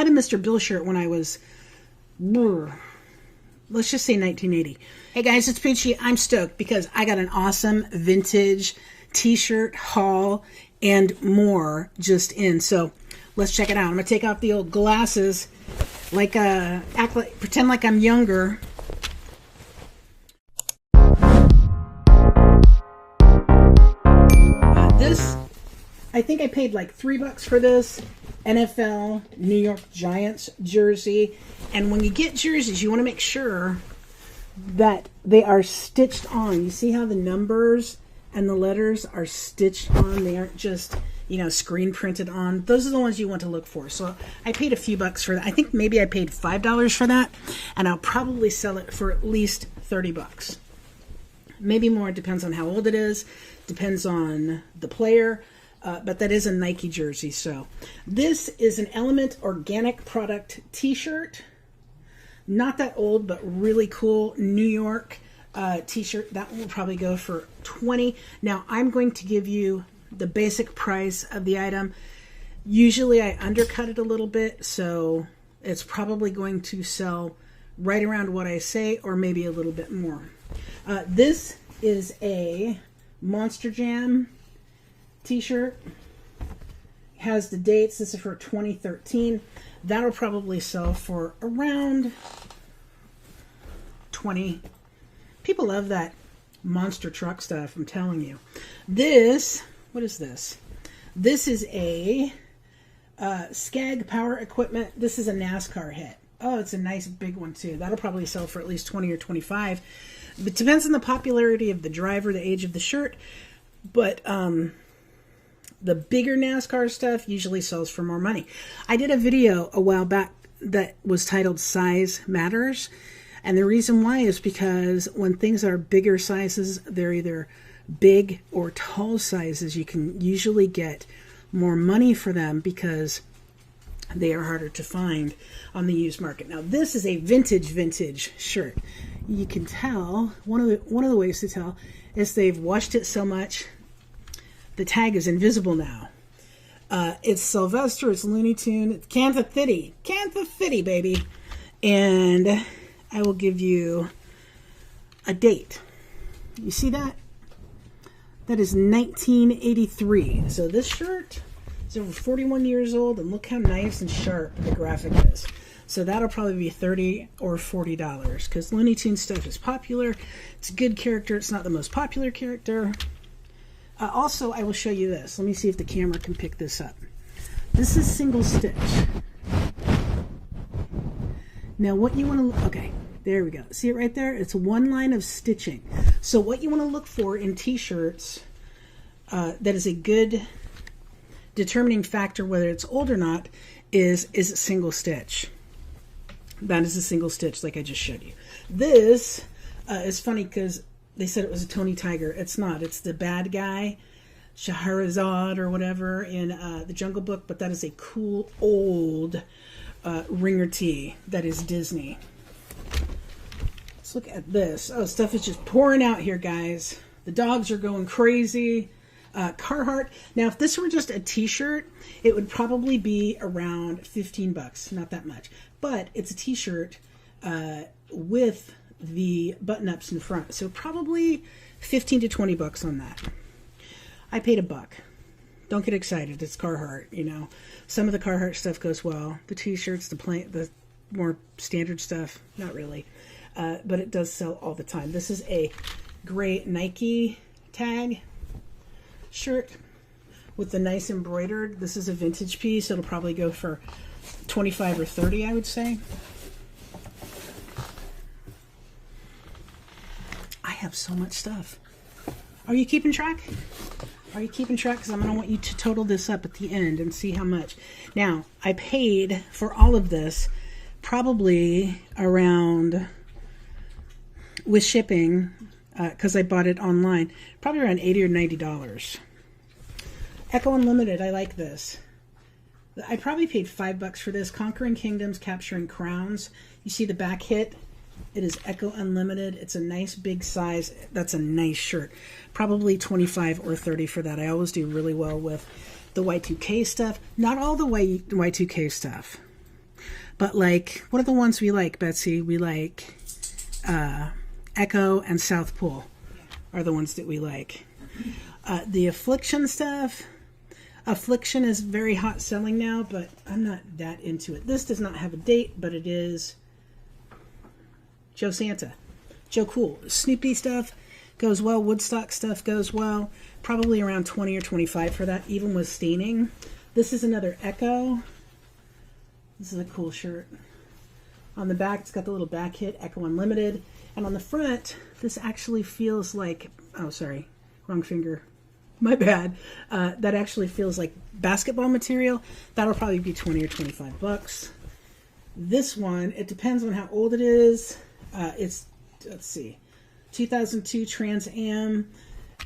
had a Mr. Bill shirt when I was, let's just say 1980. Hey guys, it's Peachy. I'm stoked because I got an awesome vintage t-shirt haul and more just in. So let's check it out. I'm gonna take off the old glasses, pretend like I'm younger. This, I think I paid like $3 for this NFL New York Giants jersey. And when you get jerseys, you want to make sure that they are stitched on. You see how the numbers and the letters are stitched on? They aren't just, you know, screen printed on. Those are the ones you want to look for. So I paid a few bucks for that. I think maybe I paid $5 for that, and I'll probably sell it for at least $30. Maybe more. It depends on how old it is. Depends on the player. But that is a Nike jersey. So this is an Element Organic Product t-shirt. Not that old, but really cool New York t-shirt. That will probably go for $20. Now I'm going to give you the basic price of the item. Usually I undercut it a little bit, so it's probably going to sell right around what I say, or maybe a little bit more. This is a Monster Jam t-shirt. Has the dates. This is for 2013. That'll probably sell for around $20. People love that monster truck stuff, I'm telling you. This, what is this? This is a Skag Power Equipment. This is a NASCAR hit. Oh, it's a nice big one too. That'll probably sell for at least $20 or $25. It depends on the popularity of the driver, the age of the shirt. But the bigger NASCAR stuff usually sells for more money. I did a video a while back that was titled Size Matters. And the reason why is because when things are bigger sizes, they're either big or tall sizes. You can usually get more money for them because they are harder to find on the used market. Now this is a vintage shirt. You can tell, one of the ways to tell is they've washed it so much the tag is invisible now. It's Sylvester, it's Looney Tune, it's Kansas City, baby. And I will give you a date. You see that? That is 1983. So this shirt is over 41 years old, and look how nice and sharp the graphic is. So that'll probably be $30 or $40 because Looney Tune stuff is popular. It's a good character. It's not the most popular character. Also, I will show you this. Let me see if the camera can pick this up. This is single stitch. Now what you want to, okay, there we go. See it right there? It's one line of stitching. So what you want to look for in t-shirts, that is a good determining factor whether it's old or not, is it single stitch? That is a single stitch like I just showed you. This is funny because they said it was a Tony Tiger. It's not. It's the bad guy, Shahrazad or whatever in the Jungle Book, but that is a cool old ringer tee that is Disney. Let's look at this. Oh, stuff is just pouring out here, guys. The dogs are going crazy. Carhartt. Now, if this were just a t-shirt, it would probably be around $15. Not that much. But it's a t-shirt with the button-ups in front. So probably $15 to $20 on that. I paid $1. Don't get excited. It's Carhartt, you know. Some of the Carhartt stuff goes well. The t-shirts, the more standard stuff, not really. But it does sell all the time. This is a gray Nike tag shirt with the nice embroidered. This is a vintage piece. It'll probably go for $25 or $30, I would say. I have so much stuff. Are you keeping track? Are you keeping track? Because I'm going to want you to total this up at the end and see how much. Now, I paid for all of this probably around, with shipping, because I bought it online, probably around $80 or $90. Echo Unlimited, I like this. I probably paid $5 for this. Conquering Kingdoms, Capturing Crowns. You see the back hit? It is Echo Unlimited. It's a nice big size. That's a nice shirt. Probably $25 or $30 for that. I always do really well with the Y2K stuff. Not all the Y2K stuff. But like, what are the ones we like, Betsy? We like Echo and South Pole are the ones that we like. The Affliction stuff. Affliction is very hot selling now, but I'm not that into it. This does not have a date, but it is Joe Santa. Joe Cool. Snoopy stuff goes well. Woodstock stuff goes well. Probably around 20 or 25 for that, even with staining. This is another Echo. This is a cool shirt. On the back, it's got the little back hit, Echo Unlimited. And on the front, this actually feels like, oh, sorry, wrong finger. My bad. That actually feels like basketball material. That'll probably be 20 or 25 bucks. This one, it depends on how old it is. It's, let's see, 2002 Trans Am.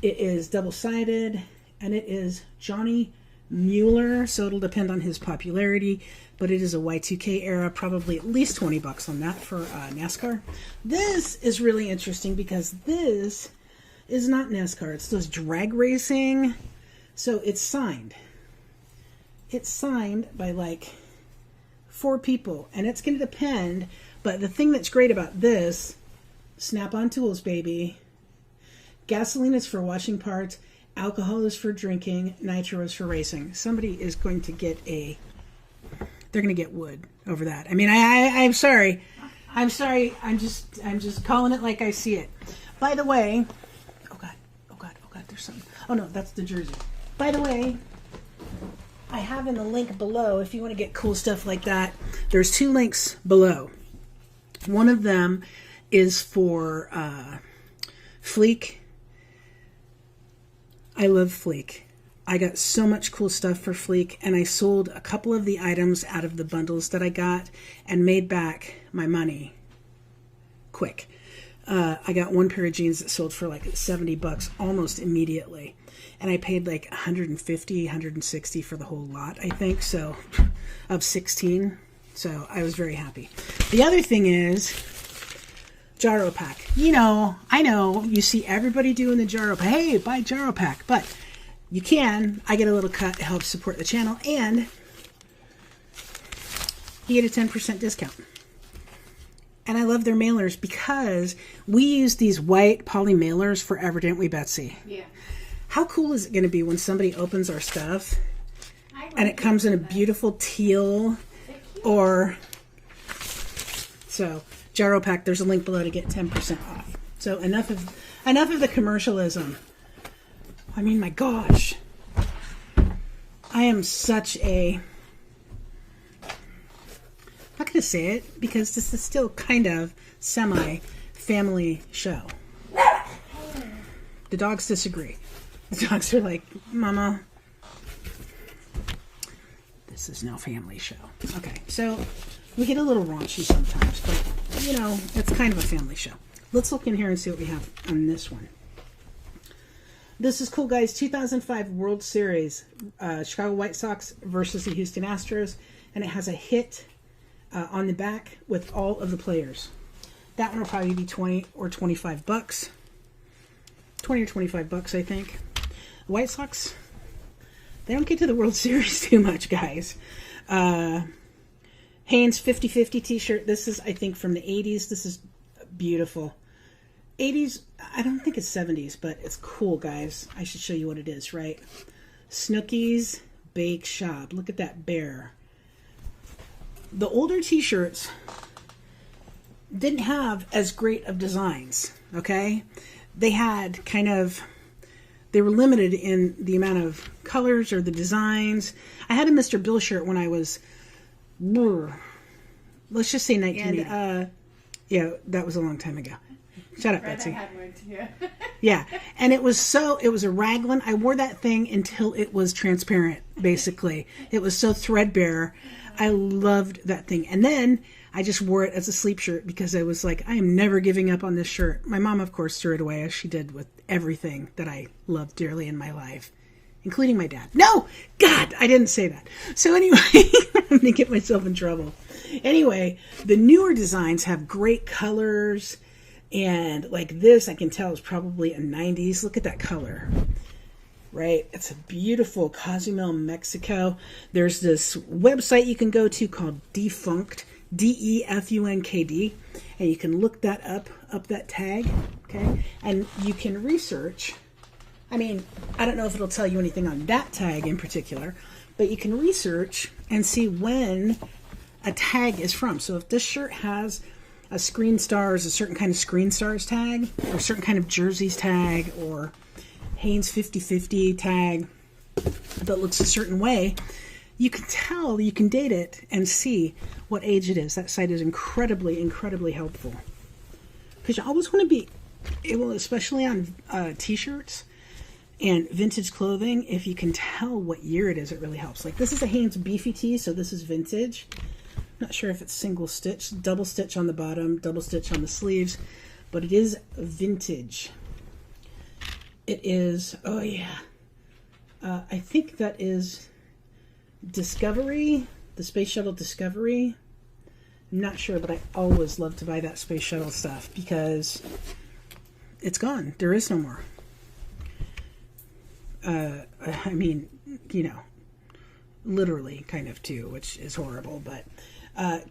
It is double-sided, and it is Johnny Mueller, so it'll depend on his popularity, but it is a Y2K era, probably at least 20 bucks on that for NASCAR. This is really interesting because this is not NASCAR. It's those drag racing. So it's signed. It's signed by like 4 people, and it's going to depend. But the thing that's great about this, Snap-on tools, baby. Gasoline is for washing parts. Alcohol is for drinking. Nitro is for racing. Somebody is going to get they're going to get wood over that. I mean, I'm sorry. I'm sorry. I'm just calling it like I see it. By the way, oh God, there's something. Oh no, that's the jersey. By the way, I have in the link below, if you want to get cool stuff like that, there's 2 links below. One of them is for FLEEK. I love FLEEK. I got so much cool stuff for FLEEK, and I sold a couple of the items out of the bundles that I got and made back my money quick. I got one pair of jeans that sold for like 70 bucks almost immediately. And I paid like 150, 160 for the whole lot, I think, so, of 16. So I was very happy. The other thing is Jaro Pack. You know, I know you see everybody doing the Jaro Pack. Hey, buy Jaro Pack. But you can. I get a little cut. It helps support the channel. And you get a 10% discount. And I love their mailers because we use these white poly mailers forever, didn't we, Betsy? Yeah. How cool is it going to be when somebody opens our stuff and it comes in a beautiful teal or... So, Jaro Pack, there's a link below to get 10% off. So enough of the commercialism. I mean, my gosh. I am such a... I'm not going to say it because this is still kind of semi-family show. The dogs disagree. The dogs are like, Mama, this is no family show. Okay, so we get a little raunchy sometimes, but, you know, it's kind of a family show. Let's look in here and see what we have on this one. This is cool, guys. 2005 World Series, Chicago White Sox versus the Houston Astros, and it has a hit on the back with all of the players. That one will probably be 20 or 25 bucks. 20 or 25 bucks, I think. The White Sox, they don't get to the World Series too much, guys. Hanes 50-50 t-shirt. This is, I think, from the 80s. This is beautiful. 80s, I don't think it's 70s, but it's cool, guys. I should show you what it is, right? Snooki's Bake Shop. Look at that bear. The older t-shirts didn't have as great of designs, okay? They had kind of, they were limited in the amount of colors or the designs. I had a Mr. Bill shirt when I was, let's just say 1980. And, yeah, that was a long time ago. Shut up, Betsy. I had one too. Yeah, and it was a raglan. I wore that thing until it was transparent, basically. It was so threadbare. I loved that thing. And then I just wore it as a sleep shirt because I was like, I am never giving up on this shirt. My mom, of course, threw it away as she did with everything that I loved dearly in my life, including my dad. No! God, I didn't say that. So anyway, I'm going to get myself in trouble. Anyway, the newer designs have great colors. And like this, I can tell is probably a 90s. Look at that color. Right? It's a beautiful Cozumel, Mexico. There's this website you can go to called Defunct, DEFUNKD, and you can look that up that tag, okay? And you can research. I mean, I don't know if it'll tell you anything on that tag in particular, but you can research and see when a tag is from. So if this shirt has a Screen Stars, a certain kind of Screen Stars tag, or a certain kind of Jerseys tag, or Hanes 50/50 tag that looks a certain way, you can tell, you can date it and see what age it is. That site is incredibly, incredibly helpful. Because you always want to be able, especially on t-shirts and vintage clothing, if you can tell what year it is, it really helps. Like this is a Hanes Beefy tee, so this is vintage. Not sure if it's single stitch, double stitch on the bottom, double stitch on the sleeves, but it is vintage. It is, oh yeah, I think that is Discovery, the Space Shuttle Discovery. I'm not sure, but I always love to buy that Space Shuttle stuff because it's gone. There is no more. I mean, you know, literally kind of too, which is horrible, but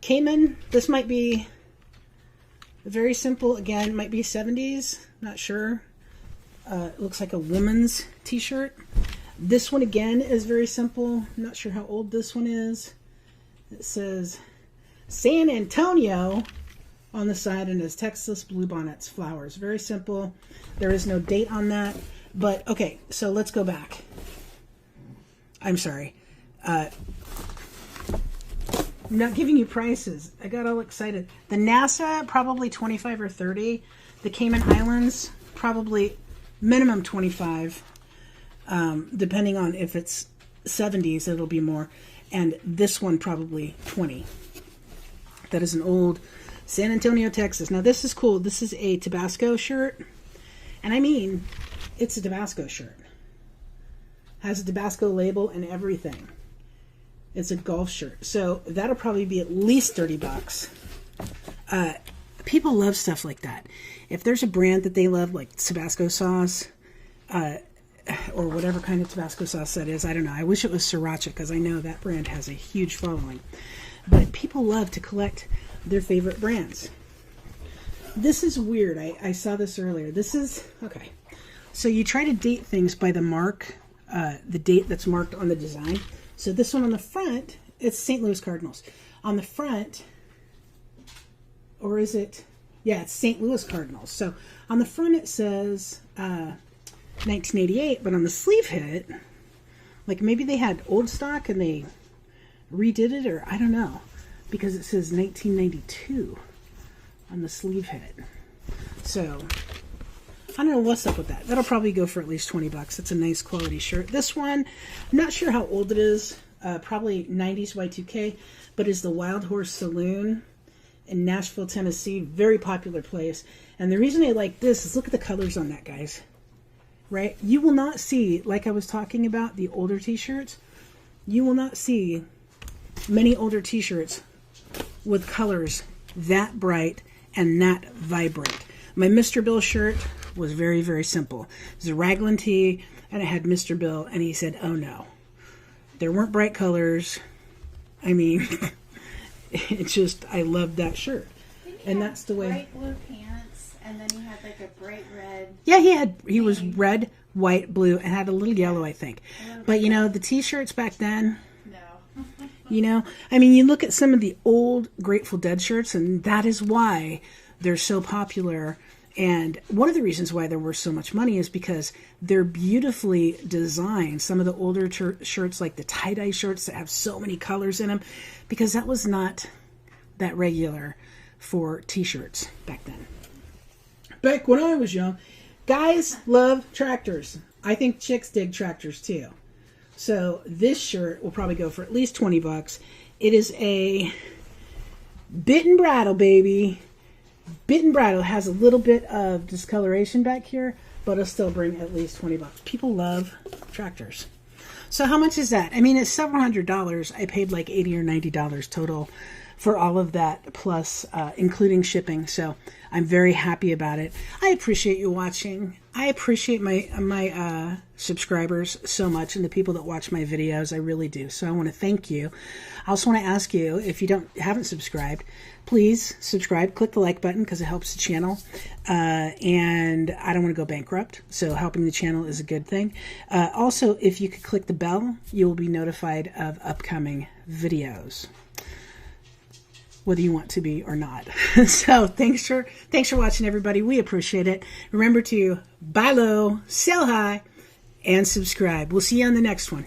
Cayman, this might be very simple. Again, might be 70s, not sure. It looks like a woman's t-shirt. This one again is very simple. I'm not sure how old this one is. It says San Antonio on the side and has Texas bluebonnets flowers. Very simple. There is no date on that. But okay, so let's go back. I'm sorry. I'm not giving you prices. I got all excited. The NASA, probably 25 or 30. The Cayman Islands, probably minimum 25. Depending on if it's 70s, it'll be more. And this one, probably 20. That is an old San Antonio, Texas. Now, this is cool. This is a Tabasco shirt. And I mean, it's a Tabasco shirt. Has a Tabasco label and everything. It's a golf shirt. So that'll probably be at least 30 bucks. People love stuff like that. If there's a brand that they love, like Tabasco sauce, or whatever kind of Tabasco sauce that is, I don't know. I wish it was Sriracha because I know that brand has a huge following. But people love to collect their favorite brands. This is weird. I saw this earlier. This is, okay. So you try to date things by the mark, the date that's marked on the design. So this one on the front, it's St. Louis Cardinals. On the front, or is it? Yeah, it's St. Louis Cardinals. So on the front it says 1988, but on the sleeve hit, like maybe they had old stock and they redid it, or I don't know, because it says 1992 on the sleeve hit. So I don't know what's up with that. That'll probably go for at least 20 bucks. It's a nice quality shirt. This one, I'm not sure how old it is. Probably 90s Y2K, but is the Wild Horse Saloon in Nashville, Tennessee. Very popular place. And the reason I like this is look at the colors on that, guys. Right? You will not see, like I was talking about, the older t-shirts. You will not see many older t-shirts with colors that bright and that vibrant. My Mr. Bill shirt was very, very simple. It was a raglan tee, and it had Mr. Bill, and he said, oh no. There weren't bright colors. I mean, it's just, I loved that shirt. And that's the way. Bright blue pants, and then he had like a bright red. Yeah, he was red, white, blue, and had a little yellow, I think. But you know, the t-shirts back then, No. you know, I mean, you look at some of the old Grateful Dead shirts, and that is why they're so popular. And one of the reasons why they're worth so much money is because they're beautifully designed. Some of the older shirts, like the tie-dye shirts that have so many colors in them, because that was not that regular for t-shirts back then. Back when I was young, guys love tractors. I think chicks dig tractors too. So this shirt will probably go for at least 20 bucks. It is a bit and brattle, baby. Bit and brattle. Has a little bit of discoloration back here, but it'll still bring at least 20 bucks. People love tractors. So how much is that? I mean, it's several $100s. I paid like $80 or $90 total for all of that, plus including shipping. So I'm very happy about it. I appreciate you watching. I appreciate my subscribers so much, and the people that watch my videos. I really do. So I want to thank you. I also want to ask you, if you haven't subscribed, please subscribe. Click the like button because it helps the channel. And I don't want to go bankrupt, so helping the channel is a good thing. Also, if you could click the bell, you will be notified of upcoming videos, whether you want to be or not. So thanks for watching, everybody. We appreciate it. Remember to buy low, sell high, and subscribe. We'll see you on the next one.